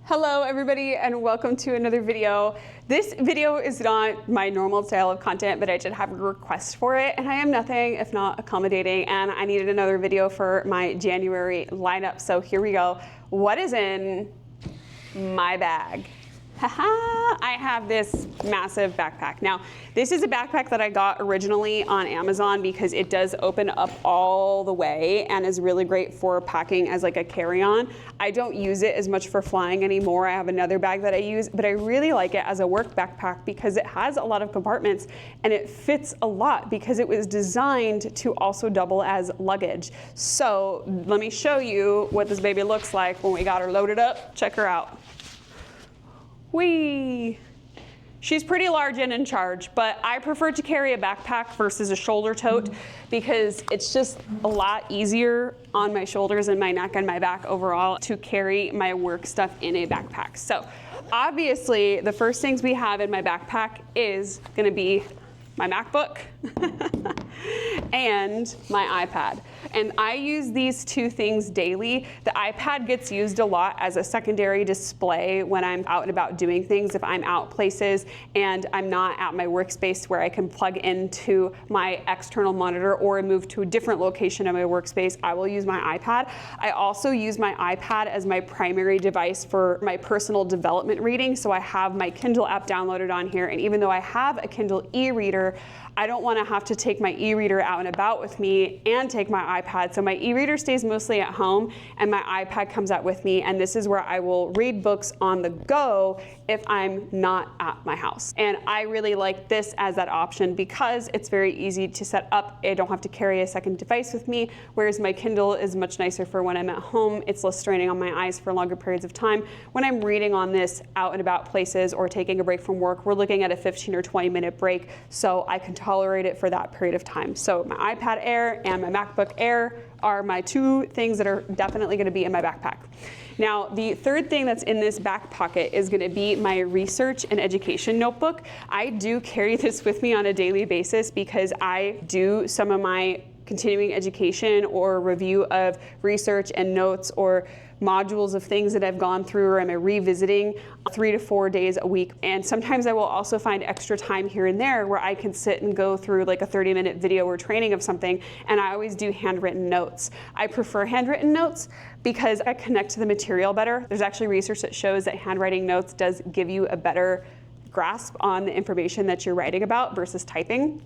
Hello everybody and welcome to another video. This video is not my normal style of content, but I did have a request for it and I am nothing if not accommodating, and I needed another video for my January lineup. So here we go. What is in my bag? Haha, I have this massive backpack. Now, this is a backpack that I got originally on Amazon because it does open up all the way and is really great for packing as like a carry-on. I don't use it as much for flying anymore. I have another bag that I use, but I really like it as a work backpack because it has a lot of compartments and it fits a lot because it was designed to also double as luggage. So let me show you what this baby looks like when we got her loaded up. Check her out. Whee! She's pretty large and in charge, but I prefer to carry a backpack versus a shoulder tote because it's just a lot easier on my shoulders and my neck and my back overall to carry my work stuff in a backpack. So obviously the first things we have in my backpack is gonna be my MacBook and my iPad. And I use these two things daily. The iPad gets used a lot as a secondary display when I'm out and about doing things. If I'm out places and I'm not at my workspace where I can plug into my external monitor or move to a different location of my workspace, I will use my iPad. I also use my iPad as my primary device for my personal development reading. So I have my Kindle app downloaded on here. And even though I have a Kindle e-reader, I don't want to have to take my e-reader out and about with me and take my iPad. So my e-reader stays mostly at home and my iPad comes out with me. And this is where I will read books on the go if I'm not at my house. And I really like this as that option because it's very easy to set up. I don't have to carry a second device with me, whereas my Kindle is much nicer for when I'm at home. It's less straining on my eyes for longer periods of time. When I'm reading on this out and about places or taking a break from work, we're looking at a 15 or 20-minute break, so I can tolerate it for that period of time. So my iPad Air and my MacBook Air are my two things that are definitely going to be in my backpack. Now, the third thing that's in this back pocket is going to be my research and education notebook. I do carry this with me on a daily basis because I do some of my continuing education or review of research and notes or modules of things that I've gone through or am I revisiting 3 to 4 days a week. And sometimes I will also find extra time here and there where I can sit and go through like a 30-minute video or training of something, and I always do handwritten notes. I prefer handwritten notes because I connect to the material better. There's actually research that shows that handwriting notes does give you a better grasp on the information that you're writing about versus typing.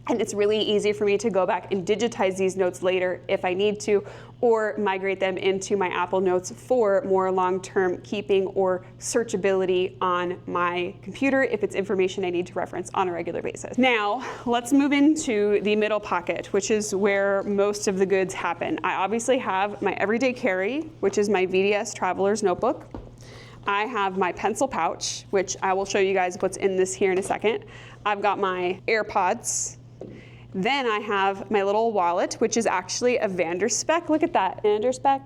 And it's really easy for me to go back and digitize these notes later if I need to, or migrate them into my Apple Notes for more long-term keeping or searchability on my computer if it's information I need to reference on a regular basis. Now, let's move into the middle pocket, which is where most of the goods happen. I obviously have my everyday carry, which is my VDS Traveler's Notebook. I have my pencil pouch, which I will show you guys what's in this here in a second. I've got my AirPods. Then I have my little wallet, which is actually a Vanderspek. Look at that, Vanderspek.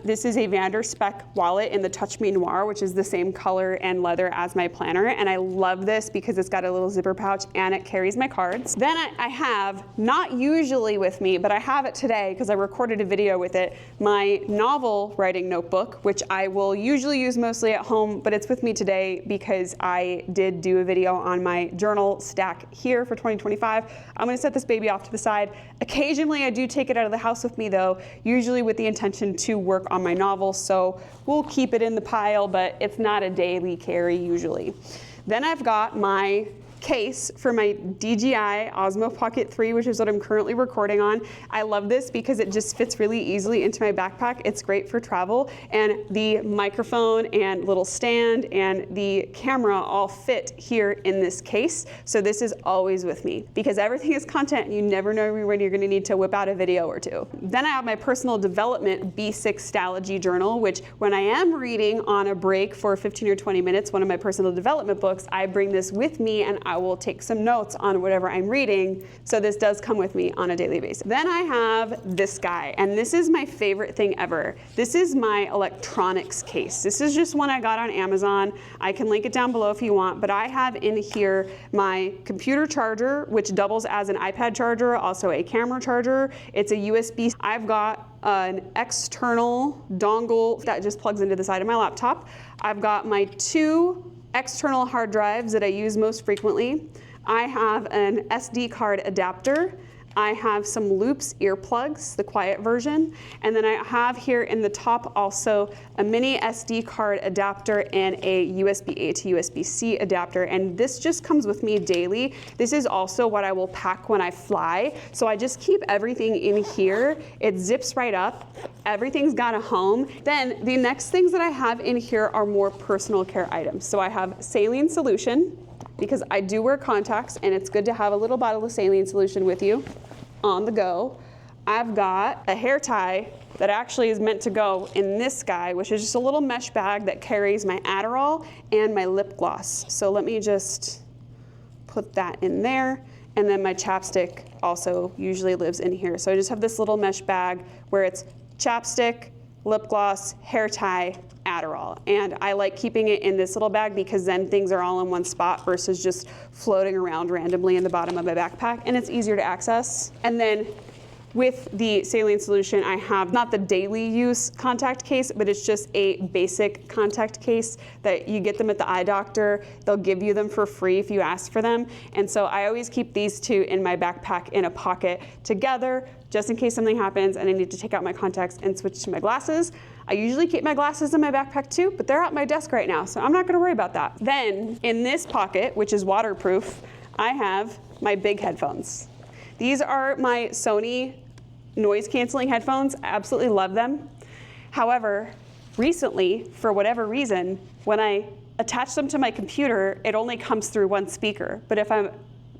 This is a Vanderspek wallet in the Touch Me Noir, which is the same color and leather as my planner. And I love this because it's got a little zipper pouch and it carries my cards. Then I have, not usually with me, but I have it today because I recorded a video with it, my novel writing notebook, which I will usually use mostly at home, but it's with me today because I did do a video on my journal stack here for 2025. I'm gonna set this baby off to the side. Occasionally I do take it out of the house with me though, usually with the intention to work on my novel, so we'll keep it in the pile, but it's not a daily carry usually. Then I've got my case for my DJI Osmo Pocket 3, which is what I'm currently recording on. I love this because it just fits really easily into my backpack. It's great for travel, and the microphone and little stand and the camera all fit here in this case. So this is always with me because everything is content and you never know when you're going to need to whip out a video or two. Then I have my personal development B6 Stalogy journal, which when I am reading on a break for 15 or 20 minutes, one of my personal development books, I bring this with me and I will take some notes on whatever I'm reading. So this does come with me on a daily basis. Then I have this guy, and this is my favorite thing ever. This is my electronics case. This is just one I got on Amazon. I can link it down below if you want, but I have in here my computer charger, which doubles as an iPad charger, also a camera charger. It's a USB. I've got an external dongle that just plugs into the side of my laptop. I've got my 2 external hard drives that I use most frequently. I have an SD card adapter. I have some Loops earplugs, the quiet version, and then I have here in the top also a mini SD card adapter and a USB-A to USB-C adapter, and this just comes with me daily. This is also what I will pack when I fly, so I just keep everything in here. It zips right up. Everything's got a home. Then the next things that I have in here are more personal care items. So I have saline solution, because I do wear contacts and it's good to have a little bottle of saline solution with you on the go. I've got a hair tie that actually is meant to go in this guy, which is just a little mesh bag that carries my Adderall and my lip gloss. So let me just put that in there. And then my chapstick also usually lives in here. So I just have this little mesh bag where it's chapstick, lip gloss, hair tie, Adderall. And I like keeping it in this little bag because then things are all in one spot versus just floating around randomly in the bottom of my backpack, and it's easier to access. And then with the saline solution, I have not the daily use contact case, but it's just a basic contact case that you get them at the eye doctor. They'll give you them for free if you ask for them. And so I always keep these 2 in my backpack in a pocket together, just in case something happens and I need to take out my contacts and switch to my glasses. I usually keep my glasses in my backpack too, but they're at my desk right now, so I'm not gonna worry about that. Then in this pocket, which is waterproof, I have my big headphones. These are my Sony noise canceling headphones. I absolutely love them. However, recently, for whatever reason, when I attach them to my computer, it only comes through one speaker. But if I'm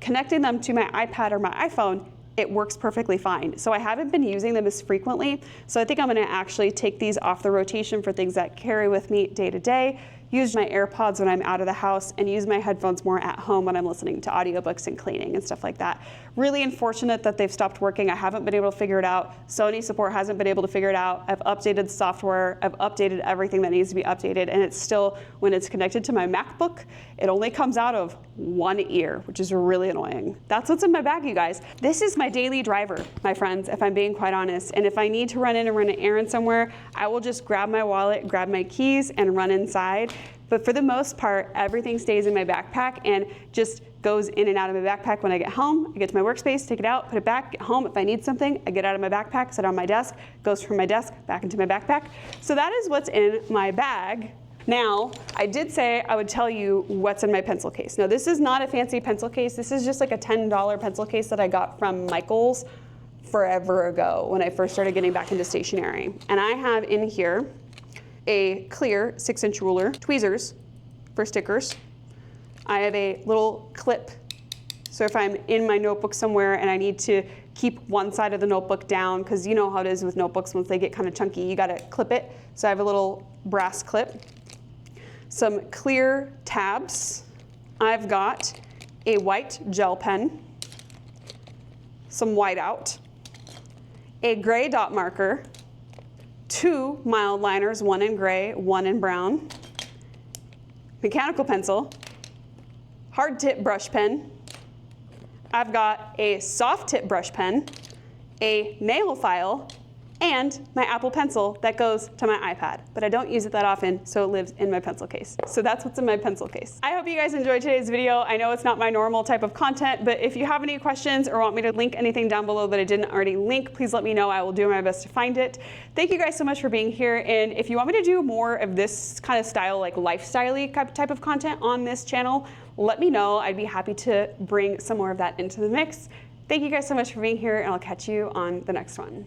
connecting them to my iPad or my iPhone, it works perfectly fine. So I haven't been using them as frequently. So I think I'm gonna actually take these off the rotation for things that carry with me day to day, use my AirPods when I'm out of the house, and use my headphones more at home when I'm listening to audiobooks and cleaning and stuff like that. Really unfortunate that they've stopped working. I haven't been able to figure it out. Sony support hasn't been able to figure it out. I've updated the software. I've updated everything that needs to be updated, and it's still, when it's connected to my MacBook, it only comes out of one ear, which is really annoying. That's what's in my bag, you guys. This is my daily driver, my friends, if I'm being quite honest. And if I need to run in and run an errand somewhere, I will just grab my wallet, grab my keys, and run inside. But for the most part, everything stays in my backpack and just goes in and out of my backpack when I get home. I get to my workspace, take it out, put it back, get home. If I need something, I get out of my backpack, sit on my desk, goes from my desk back into my backpack. So that is what's in my bag. Now, I did say I would tell you what's in my pencil case. Now, this is not a fancy pencil case. This is just like a $10 pencil case that I got from Michael's forever ago when I first started getting back into stationery. And I have in here a clear 6-inch ruler, tweezers for stickers. I have a little clip, so if I'm in my notebook somewhere and I need to keep one side of the notebook down, because you know how it is with notebooks, once they get kind of chunky, you gotta clip it. So I have a little brass clip. Some clear tabs. I've got a white gel pen, some whiteout, a gray dot marker, 2 mild liners, 1 in gray, 1 in brown, mechanical pencil, hard tip brush pen. I've got a soft tip brush pen, a nail file, and my Apple Pencil that goes to my iPad. But I don't use it that often, so it lives in my pencil case. So that's what's in my pencil case. I hope you guys enjoyed today's video. I know it's not my normal type of content, but if you have any questions or want me to link anything down below that I didn't already link, please let me know. I will do my best to find it. Thank you guys so much for being here. And if you want me to do more of this kind of style, like lifestyle-y type of content on this channel, let me know. I'd be happy to bring some more of that into the mix. Thank you guys so much for being here, and I'll catch you on the next one.